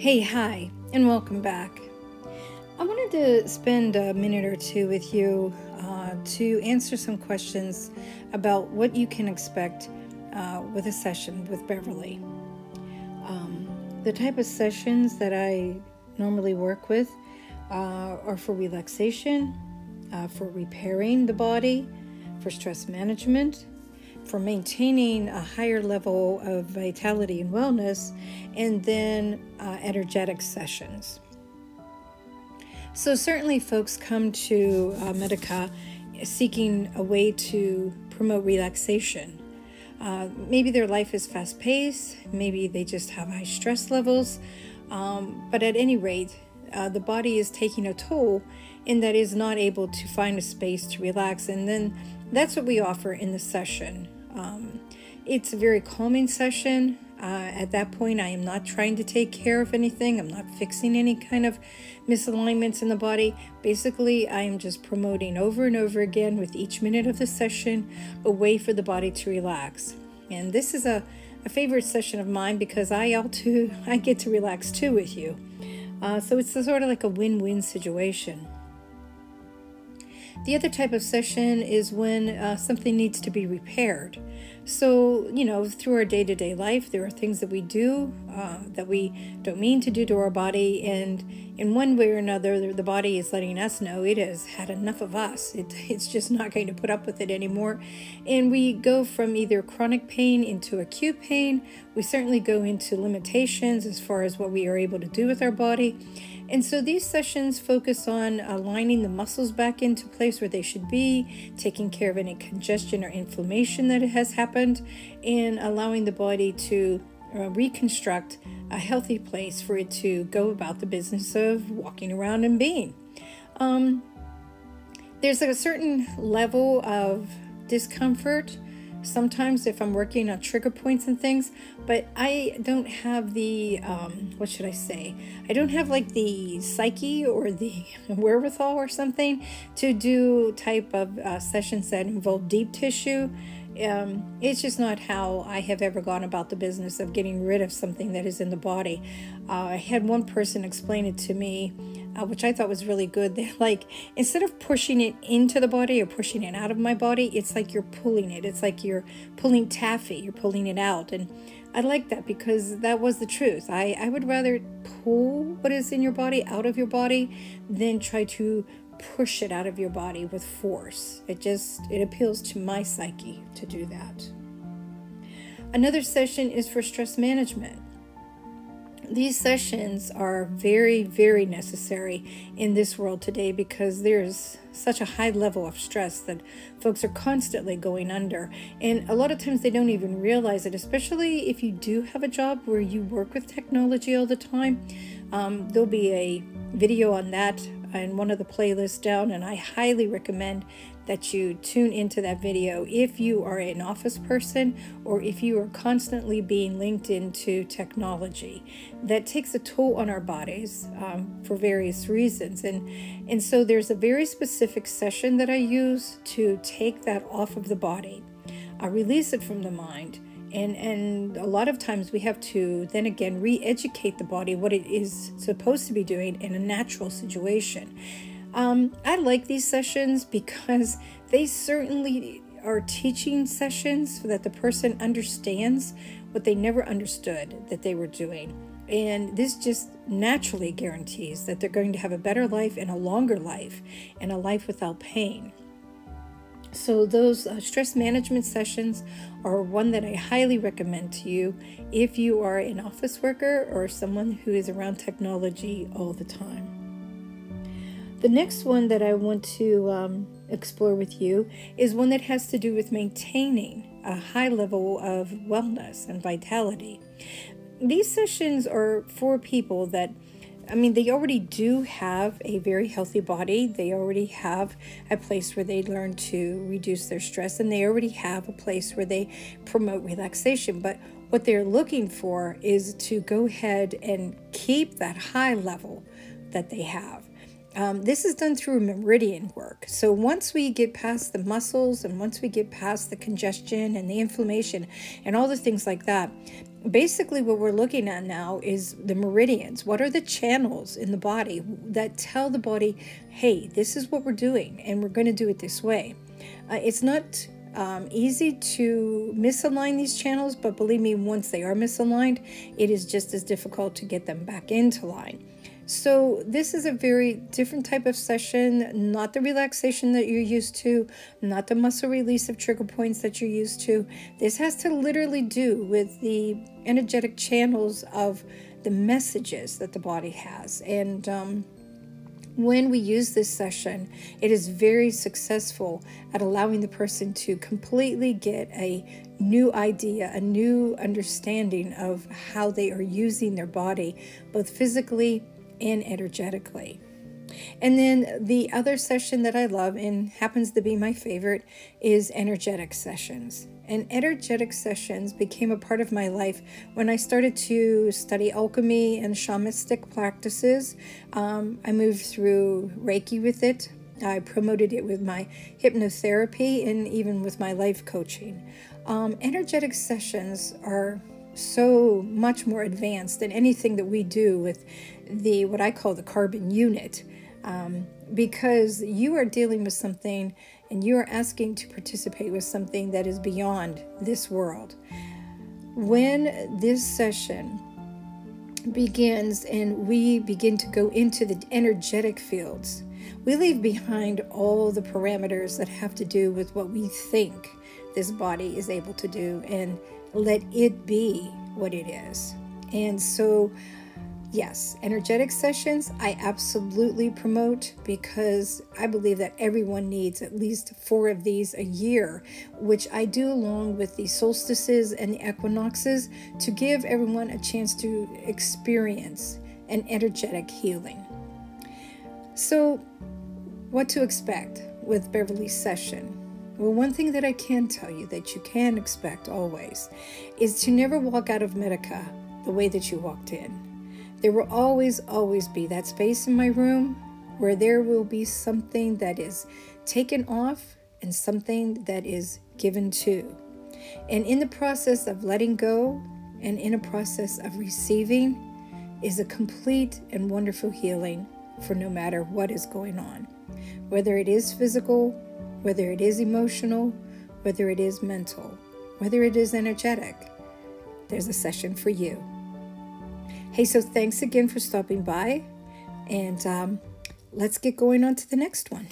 Hey, hi, and welcome back. I wanted to spend a minute or two with you to answer some questions about what you can expect with a session with Beverly. The type of sessions that I normally work with are for relaxation, for repairing the body, for stress management, for maintaining a higher level of vitality and wellness, and then energetic sessions. So certainly folks come to medica seeking a way to promote relaxation. Maybe their life is fast-paced, maybe they just have high stress levels, but at any rate, the body is taking a toll in that is not able to find a space to relax, and then that's what we offer in the session. It's a very calming session. At that point, I am not trying to take care of anything. I'm not fixing any kind of misalignments in the body. Basically, I am just promoting over and over again with each minute of the session a way for the body to relax. And this is a favorite session of mine because I get to relax too with you. So it's sort of like a win-win situation. The other type of session is when something needs to be repaired. So, through our day-to-day life, there are things that we do that we don't mean to do to our body. And in one way or another, the body is letting us know it has had enough of us. It's just not going to put up with it anymore. And we go from either chronic pain into acute pain. We certainly go into limitations as far as what we are able to do with our body. And so these sessions focus on aligning the muscles back into place where they should be, taking care of any congestion or inflammation that has happened, and allowing the body to reconstruct a healthy place for it to go about the business of walking around and being. There's a certain level of discomfort sometimes if I'm working on trigger points and things, but I don't have the, I don't have like the psyche or the wherewithal or something to do type of sessions that involve deep tissue. It's just not how I have ever gone about the business of getting rid of something that is in the body. I had one person explain it to me, which I thought was really good. They're like, instead of pushing it into the body or pushing it out of my body, it's like you're pulling it. It's like you're pulling taffy, you're pulling it out. And I like that because that was the truth. I would rather pull what is in your body out of your body than try to push it out of your body with force. It appeals to my psyche to do that. Another session is for stress management. These sessions are very, very necessary in this world today because there's such a high level of stress that folks are constantly going under. And a lot of times they don't even realize it, especially if you do have a job where you work with technology all the time. There'll be a video on that in one of the playlists down, and I highly recommend that you tune into that video if you are an office person or if you are constantly being linked into technology. That takes a toll on our bodies for various reasons. And so there's a very specific session that I use to take that off of the body, release it from the mind. And a lot of times we have to then again re-educate the body what it is supposed to be doing in a natural situation. I like these sessions because they certainly are teaching sessions so that the person understands what they never understood that they were doing. And this just naturally guarantees that they're going to have a better life and a longer life and a life without pain. So those stress management sessions are one that I highly recommend to you if you are an office worker or someone who is around technology all the time. The next one that I want to explore with you is one that has to do with maintaining a high level of wellness and vitality. These sessions are for people that they already do have a very healthy body. They already have a place where they learn to reduce their stress, and they already have a place where they promote relaxation. But what they're looking for is to go ahead and keep that high level that they have. This is done through meridian work. So once we get past the muscles and once we get past the congestion and the inflammation and all the things like that, basically what we're looking at now is the meridians. What are the channels in the body that tell the body, hey, this is what we're doing, and we're going to do it this way. It's not easy to misalign these channels, but believe me, once they are misaligned, it is just as difficult to get them back into line. So this is a very different type of session, not the relaxation that you're used to, not the muscle release of trigger points that you're used to. This has to literally do with the energetic channels of the messages that the body has. And when we use this session, it is very successful at allowing the person to completely get a new idea, a new understanding of how they are using their body, both physically and energetically. And then the other session that I love and happens to be my favorite is energetic sessions. And energetic sessions became a part of my life when I started to study alchemy and shamanistic practices. I moved through Reiki with it. I promoted it with my hypnotherapy and even with my life coaching. Energetic sessions are so much more advanced than anything that we do with the what I call the carbon unit, because you are dealing with something and you are asking to participate with something that is beyond this world. When this session begins and we begin to go into the energetic fields, we leave behind all the parameters that have to do with what we think this body is able to do and let it be what it is. And so, yes, energetic sessions I absolutely promote, because I believe that everyone needs at least 4 of these a year, which I do along with the solstices and the equinoxes to give everyone a chance to experience an energetic healing. So, what to expect with Beverly's session? Well, one thing that I can tell you that you can expect always is to never walk out of medica the way that you walked in. There will always be that space in my room where there will be something that is taken off and something that is given to. And in the process of letting go and in a process of receiving is a complete and wonderful healing for no matter what is going on. Whether it is physical, whether it is emotional, whether it is mental, whether it is energetic, there's a session for you. Hey, so thanks again for stopping by, and let's get going on to the next one.